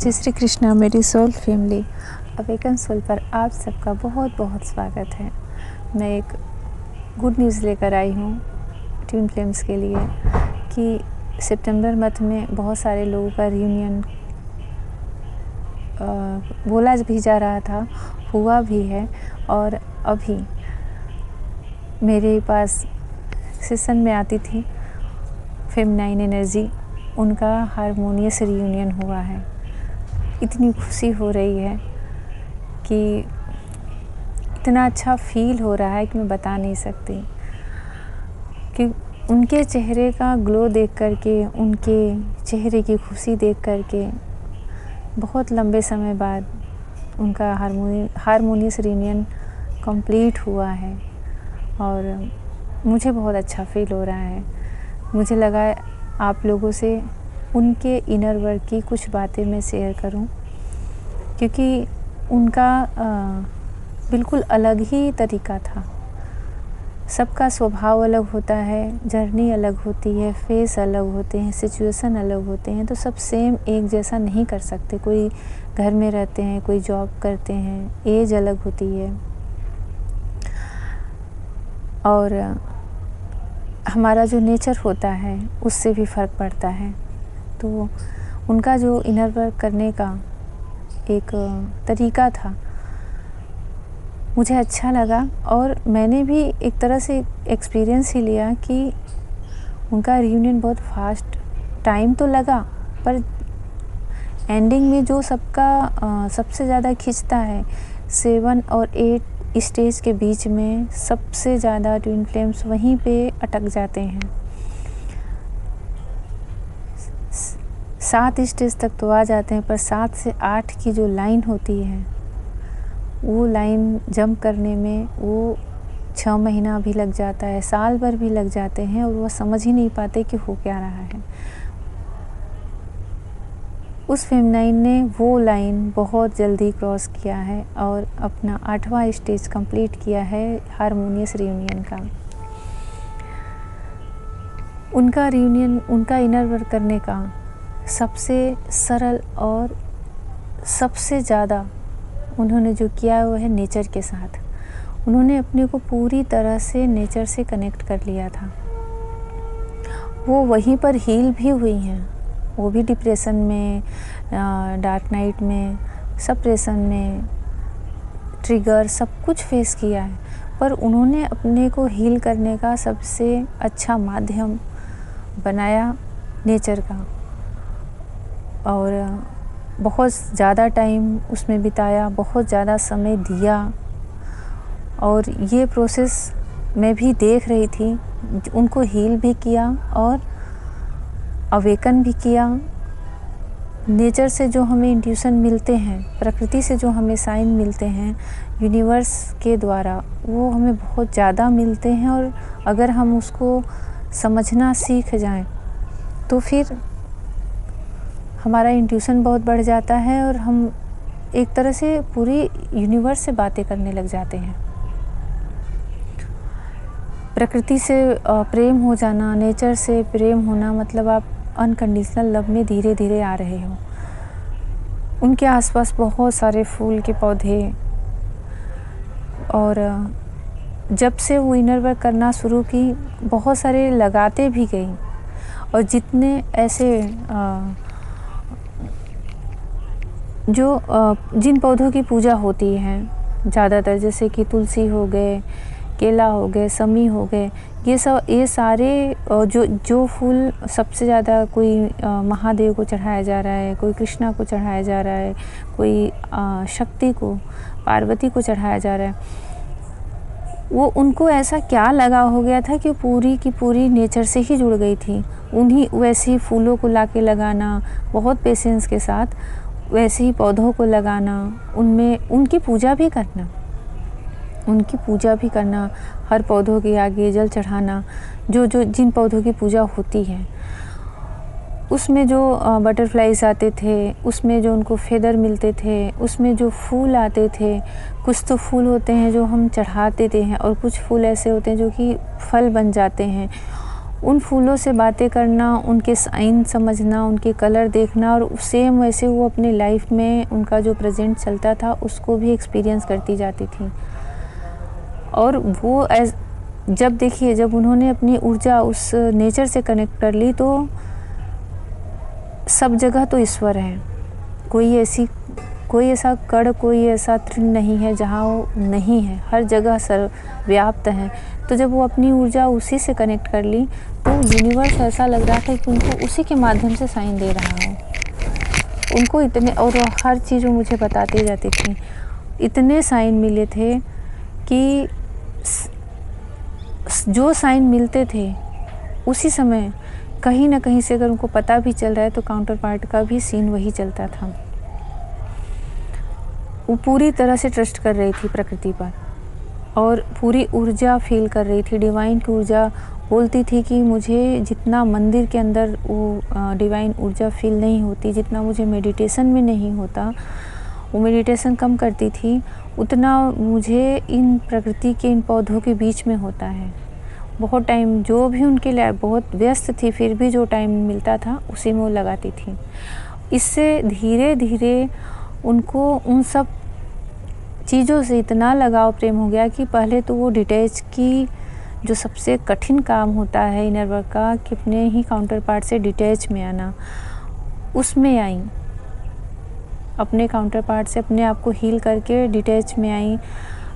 जय श्री कृष्णा मेरी soul family awaken soul पर आप सबका बहुत बहुत स्वागत है। मैं एक गुड न्यूज़ लेकर आई हूँ ट्विन फ्लेम्स के लिए कि सितंबर मंथ में बहुत सारे लोगों का रियूनियन बोला भी जा रहा था, हुआ भी है। और अभी मेरे पास सेशन में आती थी फेमिनाइन एनर्जी, उनका हारमोनियस रियूनियन हुआ है। इतनी खुशी हो रही है कि इतना अच्छा फील हो रहा है कि मैं बता नहीं सकती कि उनके चेहरे का ग्लो देख करके, उनके चेहरे की खुशी देख करके बहुत लंबे समय बाद उनका हारमोनियस रियूनियन कंप्लीट हुआ है और मुझे बहुत अच्छा फील हो रहा है। मुझे लगा आप लोगों से उनके इनर वर्क की कुछ बातें मैं शेयर करूं, क्योंकि उनका बिल्कुल अलग ही तरीका था। सबका स्वभाव अलग होता है, जर्नी अलग होती है, फेस अलग होते हैं, सिचुएशन अलग होते हैं, तो सब सेम एक जैसा नहीं कर सकते। कोई घर में रहते हैं, कोई जॉब करते हैं, एज अलग होती है और हमारा जो नेचर होता है उससे भी फ़र्क पड़ता है। तो उनका जो इनर वर्क करने का एक तरीका था मुझे अच्छा लगा और मैंने भी एक तरह से एक्सपीरियंस ही लिया कि उनका रियूनियन बहुत फास्ट टाइम तो लगा, पर एंडिंग में जो सबका सबसे ज़्यादा खींचता है 7 और 8 स्टेज के बीच में सबसे ज़्यादा ट्विन फ्लेम्स वहीं पे अटक जाते हैं। 7 स्टेज तक तो आ जाते हैं, पर 7 से 8 की जो लाइन होती है वो लाइन जंप करने में वो 6 महीना भी लग जाता है, साल भर भी लग जाते हैं और वो समझ ही नहीं पाते कि हो क्या रहा है। उस फेमिनाइन ने वो लाइन बहुत जल्दी क्रॉस किया है और अपना 8वां स्टेज कंप्लीट किया है हारमोनियस रियूनियन का। उनका रियूनियन, उनका इनर वर्क करने का सबसे सरल और सबसे ज़्यादा उन्होंने जो किया वो है नेचर के साथ। उन्होंने अपने को पूरी तरह से नेचर से कनेक्ट कर लिया था। वो वहीं पर हील भी हुई हैं, वो भी डिप्रेशन में, डार्क नाइट में, सप्रेशन में, ट्रिगर सब कुछ फेस किया है, पर उन्होंने अपने को हील करने का सबसे अच्छा माध्यम बनाया नेचर का और बहुत ज़्यादा टाइम उसमें बिताया, बहुत ज़्यादा समय दिया। और ये प्रोसेस मैं भी देख रही थी, उनको हील भी किया और अवेकन भी किया। नेचर से जो हमें इंट्यूशन मिलते हैं, प्रकृति से जो हमें साइन मिलते हैं यूनिवर्स के द्वारा, वो हमें बहुत ज़्यादा मिलते हैं और अगर हम उसको समझना सीख जाएं तो फिर हमारा इंट्यूशन बहुत बढ़ जाता है और हम एक तरह से पूरी यूनिवर्स से बातें करने लग जाते हैं। प्रकृति से प्रेम हो जाना, नेचर से प्रेम होना, मतलब आप अनकंडीशनल लव में धीरे धीरे आ रहे हो। उनके आसपास बहुत सारे फूल के पौधे, और जब से वो इनर वर्क करना शुरू की बहुत सारे लगाते भी गई और जितने ऐसे जिन पौधों की पूजा होती है ज़्यादातर, जैसे कि तुलसी हो गए, केला हो गए, समी हो गए, ये सारे जो फूल सबसे ज़्यादा कोई महादेव को चढ़ाया जा रहा है, कोई कृष्णा को चढ़ाया जा रहा है, कोई शक्ति को, पार्वती को चढ़ाया जा रहा है, वो उनको ऐसा क्या लगा हो गया था कि पूरी की पूरी नेचर से ही जुड़ गई थी। उन्हीं वैसे ही फूलों को लाके लगाना, बहुत पेशेंस के साथ वैसे ही पौधों को लगाना, उनमें उनकी पूजा भी करना, हर पौधों के आगे जल चढ़ाना। जिन पौधों की पूजा होती है उसमें जो बटरफ्लाइज आते थे, उसमें जो उनको फेदर मिलते थे, उसमें जो फूल आते थे, कुछ तो फूल होते हैं जो हम चढ़ा देते हैं और कुछ फूल ऐसे होते हैं जो कि फल बन जाते हैं। उन फूलों से बातें करना, उनके साइन समझना, उनके कलर देखना और सेम वैसे वो अपने लाइफ में उनका जो प्रेजेंट चलता था उसको भी एक्सपीरियंस करती जाती थी। और वो जब देखिए, जब उन्होंने अपनी ऊर्जा उस नेचर से कनेक्ट कर ली तो सब जगह तो ईश्वर है। कोई ऐसा कण, कोई ऐसा तृण नहीं है जहाँ वो नहीं है, हर जगह सर्वव्याप्त है। तो जब वो अपनी ऊर्जा उसी से कनेक्ट कर ली तो यूनिवर्स ऐसा लग रहा था कि उनको उसी के माध्यम से साइन दे रहा है। उनको इतने, और हर चीज़ वो मुझे बताती जाती थी, इतने साइन मिले थे कि जो साइन मिलते थे उसी समय कहीं ना कहीं से अगर उनको पता भी चल रहा है तो काउंटर पार्ट का भी सीन वही चलता था। वो पूरी तरह से ट्रस्ट कर रही थी प्रकृति पर और पूरी ऊर्जा फील कर रही थी। डिवाइन की ऊर्जा बोलती थी कि मुझे जितना मंदिर के अंदर वो डिवाइन ऊर्जा फील नहीं होती, जितना मुझे मेडिटेशन में नहीं होता, वो मेडिटेशन कम करती थी, उतना मुझे इन प्रकृति के, इन पौधों के बीच में होता है। बहुत टाइम जो भी उनके लिए बहुत व्यस्त थी, फिर भी जो टाइम मिलता था उसी में वो लगाती थी। इससे धीरे धीरे उनको उन सब चीज़ों से इतना लगाव प्रेम हो गया कि पहले तो वो डिटैच की, जो सबसे कठिन काम होता है इनर वर्क का, कि अपने ही काउंटर पार्ट से डिटैच में आना, उसमें आई। अपने काउंटर पार्ट से अपने आप को हील करके डिटैच में आई,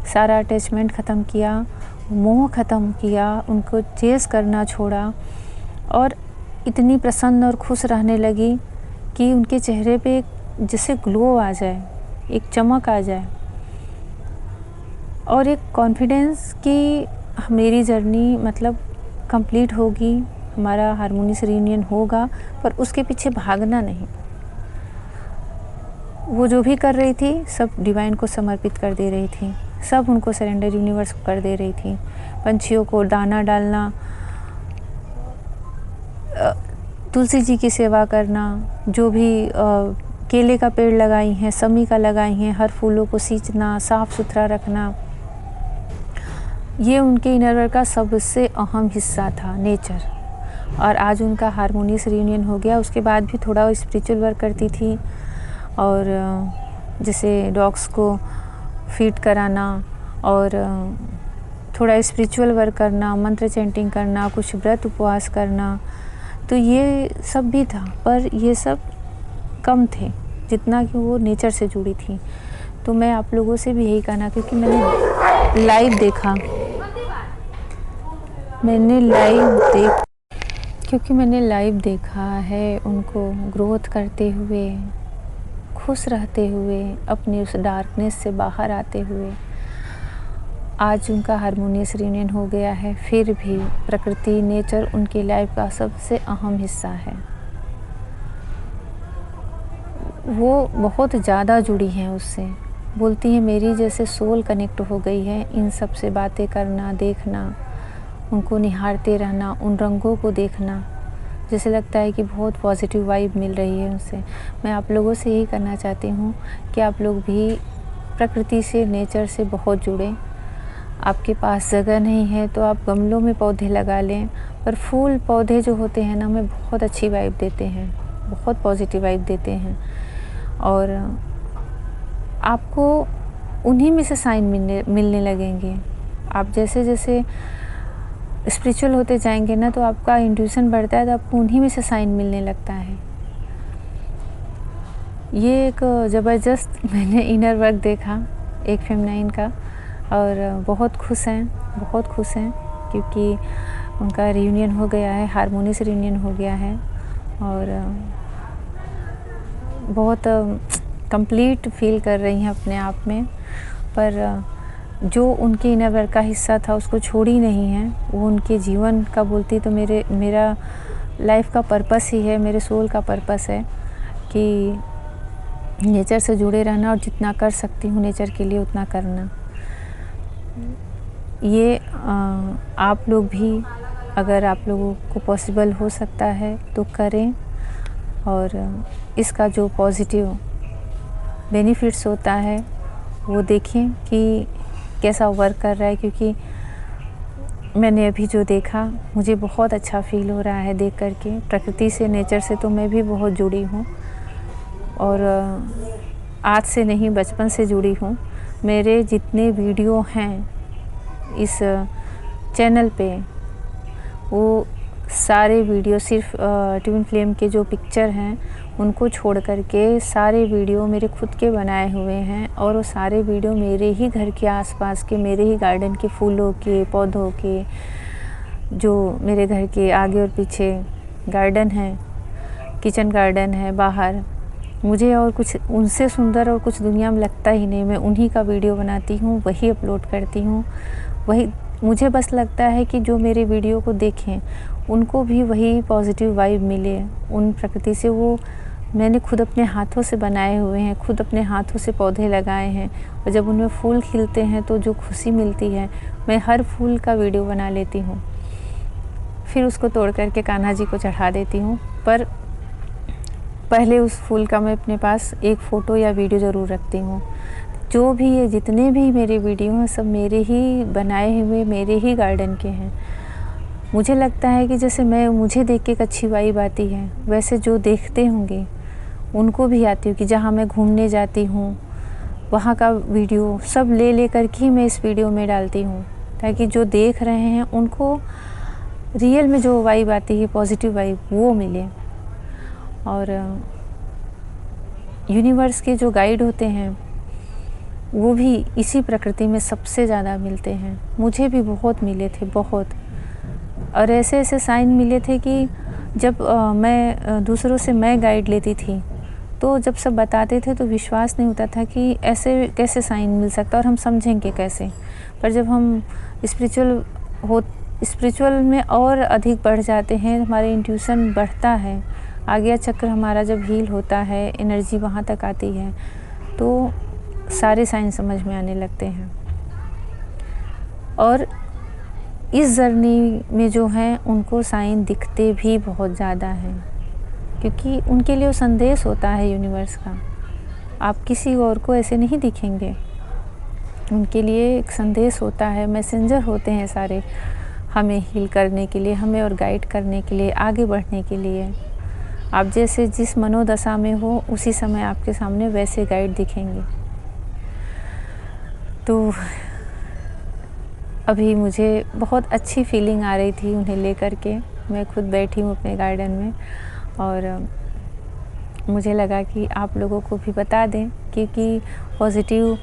सारा अटैचमेंट ख़त्म किया, मोह ख़त्म किया, उनको चेस करना छोड़ा और इतनी प्रसन्न और खुश रहने लगी कि उनके चेहरे पे जैसे ग्लो आ जाए, एक चमक आ जाए और एक कॉन्फिडेंस कि मेरी जर्नी मतलब कंप्लीट होगी, हमारा हारमोनियस रियूनियन होगा, पर उसके पीछे भागना नहीं। वो जो भी कर रही थी सब डिवाइन को समर्पित कर दे रही थी, सब उनको सरेंडर यूनिवर्स को कर दे रही थी। पंछियों को दाना डालना, तुलसी जी की सेवा करना, जो भी केले का पेड़ लगाई हैं, समी का लगाई हैं, हर फूलों को सींचना, साफ़ सुथरा रखना, ये उनके इनर वर्क का सबसे अहम हिस्सा था, नेचर। और आज उनका हारमोनियस रियूनियन हो गया। उसके बाद भी थोड़ा स्पिरिचुअल वर्क करती थी और जैसे डॉग्स को फीड कराना और थोड़ा स्पिरिचुअल वर्क करना, मंत्र चैंटिंग करना, कुछ व्रत उपवास करना, तो ये सब भी था, पर ये सब कम थे जितना कि वो नेचर से जुड़ी थी। तो मैं आप लोगों से भी यही कहना, क्योंकि मैंने लाइव देखा है उनको ग्रोथ करते हुए, खुश रहते हुए, अपनी उस डार्कनेस से बाहर आते हुए। आज उनका हारमोनियस रियूनियन हो गया है, फिर भी प्रकृति, नेचर उनकी लाइफ का सबसे अहम हिस्सा है। वो बहुत ज़्यादा जुड़ी हैं उससे। बोलती हैं मेरी जैसे सोल कनेक्ट हो गई है, इन सब से बातें करना, देखना, उनको निहारते रहना, उन रंगों को देखना, जैसे लगता है कि बहुत पॉजिटिव वाइब मिल रही है उनसे। मैं आप लोगों से यही करना चाहती हूँ कि आप लोग भी प्रकृति से, नेचर से बहुत जुड़ें। आपके पास जगह नहीं है तो आप गमलों में पौधे लगा लें, पर फूल पौधे जो होते हैं ना, हमें बहुत अच्छी वाइब देते हैं, बहुत पॉजिटिव वाइब देते हैं और आपको उन्हीं में से साइन मिलने लगेंगे। आप जैसे जैसे स्पिरिचुअल होते जाएंगे ना, तो आपका इंट्यूशन बढ़ता है, तो आपको उन्हीं में से साइन मिलने लगता है। ये एक ज़बरदस्त मैंने इनर वर्क देखा एक फेमिनाइन का और बहुत खुश हैं क्योंकि उनका रियूनियन हो गया है, हारमोनियस रियूनियन हो गया है और बहुत कंप्लीट फील कर रही हैं अपने आप में। पर जो उनके इनर वर्क का हिस्सा था उसको छोड़ी नहीं है, वो उनके जीवन का बोलती तो मेरा लाइफ का पर्पस ही है, मेरे सोल का पर्पस है कि नेचर से जुड़े रहना और जितना कर सकती हूँ नेचर के लिए उतना करना। ये आप लोग भी, अगर आप लोगों को पॉसिबल हो सकता है तो करें और इसका जो पॉजिटिव बेनिफिट्स होता है वो देखें कि कैसा वर्क कर रहा है, क्योंकि मैंने अभी जो देखा मुझे बहुत अच्छा फ़ील हो रहा है देख कर के। प्रकृति से, नेचर से तो मैं भी बहुत जुड़ी हूँ और आज से नहीं, बचपन से जुड़ी हूँ। मेरे जितने वीडियो हैं इस चैनल पे, वो सारे वीडियो सिर्फ ट्विन फ्लेम के जो पिक्चर हैं उनको छोड़ कर के सारे वीडियो मेरे खुद के बनाए हुए हैं। और वो सारे वीडियो मेरे ही घर के आसपास के, मेरे ही गार्डन के फूलों के, पौधों के, जो मेरे घर के आगे और पीछे गार्डन है, किचन गार्डन है बाहर, मुझे और कुछ उनसे सुंदर और कुछ दुनिया में लगता ही नहीं। मैं उन्हीं का वीडियो बनाती हूँ, वही अपलोड करती हूँ। वही मुझे बस लगता है कि जो मेरे वीडियो को देखें उनको भी वही पॉजिटिव वाइब मिले उन प्रकृति से। वो मैंने खुद अपने हाथों से बनाए हुए हैं, खुद अपने हाथों से पौधे लगाए हैं और जब उनमें फूल खिलते हैं तो जो खुशी मिलती है, मैं हर फूल का वीडियो बना लेती हूँ। फिर उसको तोड़ करके कान्हा जी को चढ़ा देती हूँ। पर पहले उस फूल का मैं अपने पास एक फ़ोटो या वीडियो ज़रूर रखती हूँ। जो भी ये जितने भी मेरे वीडियो हैं सब मेरे ही बनाए हुए, मेरे ही गार्डन के हैं। मुझे लगता है कि जैसे मुझे देख के एक अच्छी वाइब आती है, वैसे जो देखते होंगे उनको भी आती होगी। जहाँ मैं घूमने जाती हूँ वहाँ का वीडियो सब ले कर के मैं इस वीडियो में डालती हूँ, ताकि जो देख रहे हैं उनको रियल में जो वाइब आती है, पॉजिटिव वाइब, वो मिले। और यूनिवर्स के जो गाइड होते हैं वो भी इसी प्रकृति में सबसे ज़्यादा मिलते हैं। मुझे भी बहुत मिले थे, बहुत। और ऐसे ऐसे साइन मिले थे कि जब मैं दूसरों से मैं गाइड लेती थी तो जब सब बताते थे तो विश्वास नहीं होता था कि ऐसे कैसे साइन मिल सकता और हम समझेंगे कैसे। पर जब हम स्पिरिचुअल में और अधिक बढ़ जाते हैं, हमारे इंट्यूशन बढ़ता है, आज्ञा चक्र हमारा जब हील होता है, एनर्जी वहाँ तक आती है तो सारे साइन समझ में आने लगते हैं। और इस जर्नी में जो हैं उनको साइन दिखते भी बहुत ज़्यादा हैं, क्योंकि उनके लिए वो संदेश होता है यूनिवर्स का। आप किसी और को ऐसे नहीं दिखेंगे, उनके लिए एक संदेश होता है, मैसेंजर होते हैं सारे, हमें हील करने के लिए, हमें और गाइड करने के लिए, आगे बढ़ने के लिए। आप जैसे जिस मनोदशा में हो उसी समय आपके सामने वैसे गाइड दिखेंगे। तो अभी मुझे बहुत अच्छी फीलिंग आ रही थी उन्हें लेकर के। मैं खुद बैठी हूँ अपने गार्डन में और मुझे लगा कि आप लोगों को भी बता दें, क्योंकि पॉजिटिव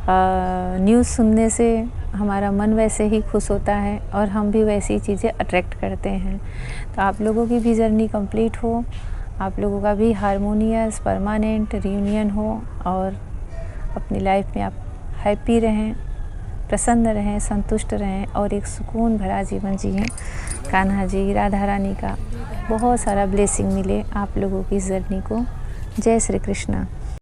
न्यूज़ सुनने से हमारा मन वैसे ही खुश होता है और हम भी वैसी चीज़ें अट्रैक्ट करते हैं। तो आप लोगों की भी जर्नी कंप्लीट हो, आप लोगों का भी हारमोनियस परमानेंट रियूनियन हो और अपनी लाइफ में आप हैप्पी रहें, प्रसन्न रहें, संतुष्ट रहें और एक सुकून भरा जीवन जिएं। कान्हा जी, राधा रानी का बहुत सारा ब्लेसिंग मिले आप लोगों की जर्नी को। जय श्री कृष्णा।